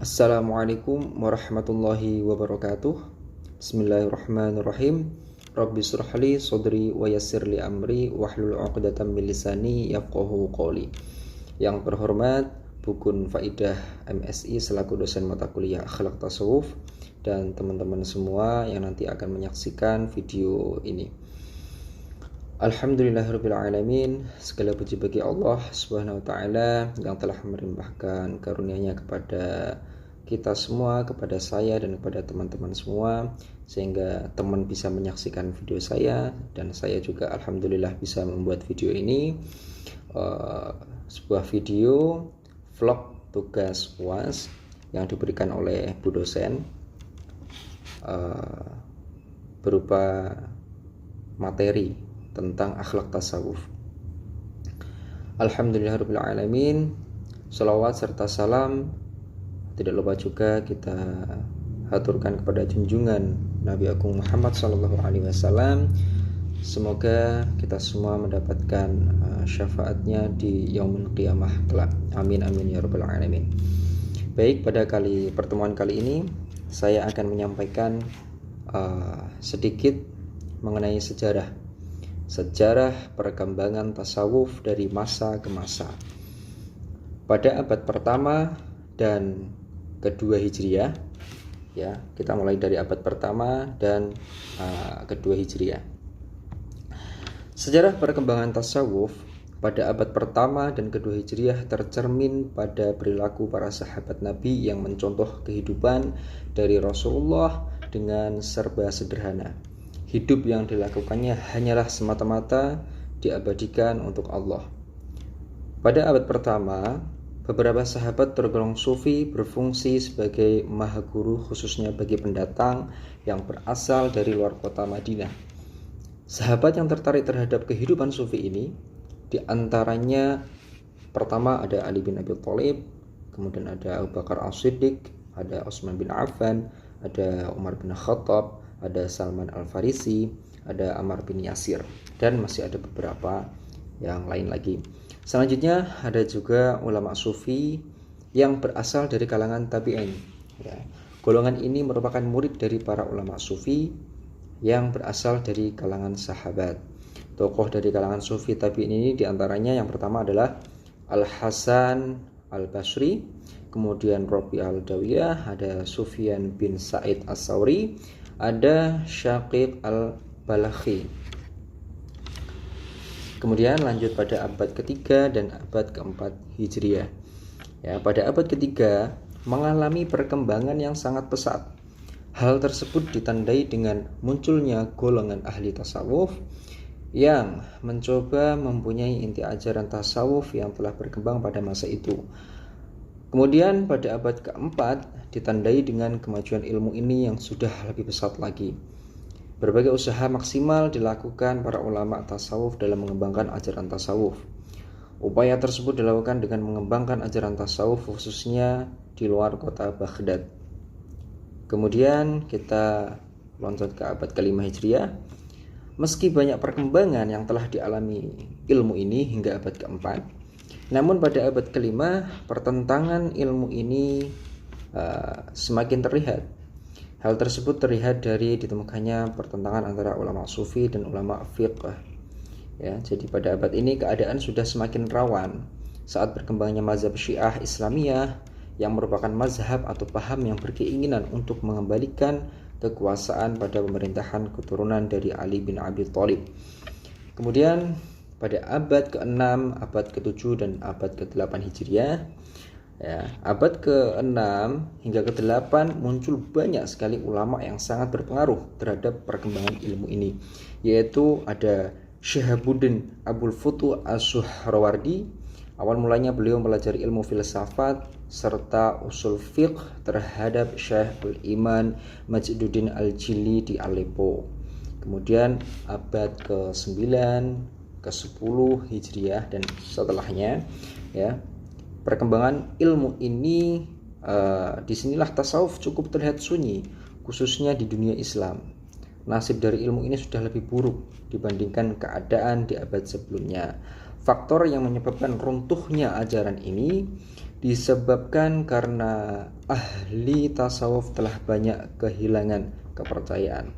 Assalamualaikum warahmatullahi wabarakatuh. Bismillahirrahmanirrahim. Rabbi shrah li sadri wa yassir li amri wahlul 'uqdatam min lisani yafqahu qawli. Yang terhormat Bukun Faidah MSI selaku dosen mata kuliah Akhlak Tasawuf dan teman-teman semua yang nanti akan menyaksikan video ini. Alhamdulillahirabbil alamin. Segala puji bagi Allah Subhanahu wa taala yang telah melimpahkan karunia-Nya kepada kita semua, kepada saya dan kepada teman-teman semua, sehingga teman bisa menyaksikan video saya dan saya juga alhamdulillah bisa membuat video ini, sebuah video vlog tugas UAS yang diberikan oleh Bu dosen, berupa materi tentang akhlak tasawuf. Alhamdulillahirabbil alamin. Shalawat serta salam tidak lupa juga kita haturkan kepada junjungan Nabi Agung Muhammad SAW. Semoga kita semua mendapatkan syafaatnya di yaumul qiyamah kelak. Amin amin ya rabbal alamin. Baik, pada pertemuan kali ini saya akan menyampaikan sedikit mengenai sejarah perkembangan tasawuf dari masa ke masa. Pada abad pertama dan kedua Hijriah, ya, kita mulai dari abad pertama dan kedua Hijriah. Sejarah perkembangan tasawuf pada abad pertama dan kedua Hijriah tercermin pada perilaku para sahabat Nabi yang mencontoh kehidupan dari Rasulullah dengan serba sederhana. Hidup yang dilakukannya hanyalah semata-mata diabadikan untuk Allah. Pada abad pertama, beberapa sahabat tergolong sufi berfungsi sebagai maha guru khususnya bagi pendatang yang berasal dari luar kota Madinah. Sahabat yang tertarik terhadap kehidupan sufi ini, diantaranya pertama ada Ali bin Abi Thalib, kemudian ada Abu Bakar As-Siddiq, ada Utsman bin Affan, ada Umar bin Khattab, ada Salman Al-Farisi, ada Ammar bin Yasir, dan masih ada beberapa yang lain lagi. Selanjutnya ada juga ulama sufi yang berasal dari kalangan tabi'in. Ya, golongan ini merupakan murid dari para ulama sufi yang berasal dari kalangan sahabat. Tokoh dari kalangan sufi tabi'in ini diantaranya yang pertama adalah Al-Hasan Al-Basri, kemudian Rabi Al-Dawiyah, ada Sufyan bin Sa'id As-Sauri, ada Syaqiq Al-Balakhi. Kemudian lanjut pada abad ketiga dan abad keempat Hijriah. Ya, pada abad ketiga mengalami perkembangan yang sangat pesat. Hal tersebut ditandai dengan munculnya golongan ahli tasawuf yang mencoba mempunyai inti ajaran tasawuf yang telah berkembang pada masa itu. Kemudian pada abad keempat ditandai dengan kemajuan ilmu ini yang sudah lebih pesat lagi. Berbagai usaha maksimal dilakukan para ulama tasawuf dalam mengembangkan ajaran tasawuf. Upaya tersebut dilakukan dengan mengembangkan ajaran tasawuf khususnya di luar kota Baghdad. Kemudian kita loncat ke abad kelima Hijriah. Meski banyak perkembangan yang telah dialami ilmu ini hingga abad keempat, namun pada abad kelima pertentangan ilmu ini semakin terlihat. Hal tersebut terlihat dari ditemukannya pertentangan antara ulama sufi dan ulama fiqh. Ya, jadi pada abad ini keadaan sudah semakin rawan saat berkembangnya mazhab Syiah Islamiyah yang merupakan mazhab atau paham yang berkeinginan untuk mengembalikan kekuasaan pada pemerintahan keturunan dari Ali bin Abi Thalib. Kemudian pada abad ke-6, abad ke-7 dan abad ke-8 Hijriah, ya, abad ke-6 hingga ke-8 muncul banyak sekali ulama yang sangat berpengaruh terhadap perkembangan ilmu ini, yaitu ada Syihabuddin Abul Futuh As-Suhrawardi. Awal mulanya beliau mempelajari ilmu filsafat serta usul fiqh terhadap Syekhul Iman Majduddin Al-Jili di Aleppo. Kemudian abad ke-9, ke-10 Hijriah dan setelahnya, ya, perkembangan ilmu ini, disinilah tasawuf cukup terlihat sunyi, khususnya di dunia Islam. Nasib dari ilmu ini sudah lebih buruk dibandingkan keadaan di abad sebelumnya. Faktor yang menyebabkan runtuhnya ajaran ini disebabkan karena ahli tasawuf telah banyak kehilangan kepercayaan,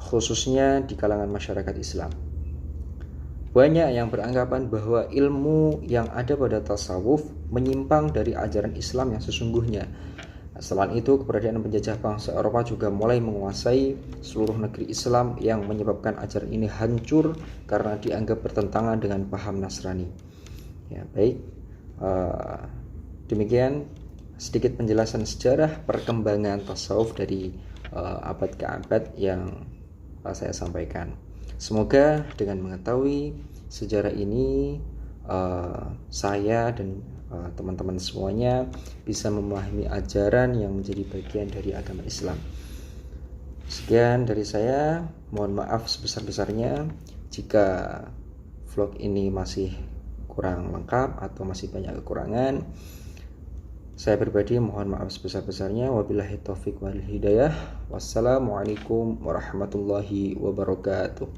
khususnya di kalangan masyarakat Islam. Banyak yang beranggapan bahwa ilmu yang ada pada tasawuf menyimpang dari ajaran Islam yang sesungguhnya. Selain itu, keberadaan penjajah bangsa Eropa juga mulai menguasai seluruh negeri Islam yang menyebabkan ajaran ini hancur karena dianggap bertentangan dengan paham Nasrani. Ya, baik. Demikian sedikit penjelasan sejarah perkembangan tasawuf dari abad ke abad yang saya sampaikan. Semoga dengan mengetahui sejarah ini saya dan teman-teman semuanya bisa memahami ajaran yang menjadi bagian dari agama Islam. Sekian dari saya, mohon maaf sebesar-besarnya jika vlog ini masih kurang lengkap atau masih banyak kekurangan. Saya pribadi mohon maaf sebesar-besarnya. Wabillahi taufiq wal hidayah. Wassalamualaikum warahmatullahi wabarakatuh.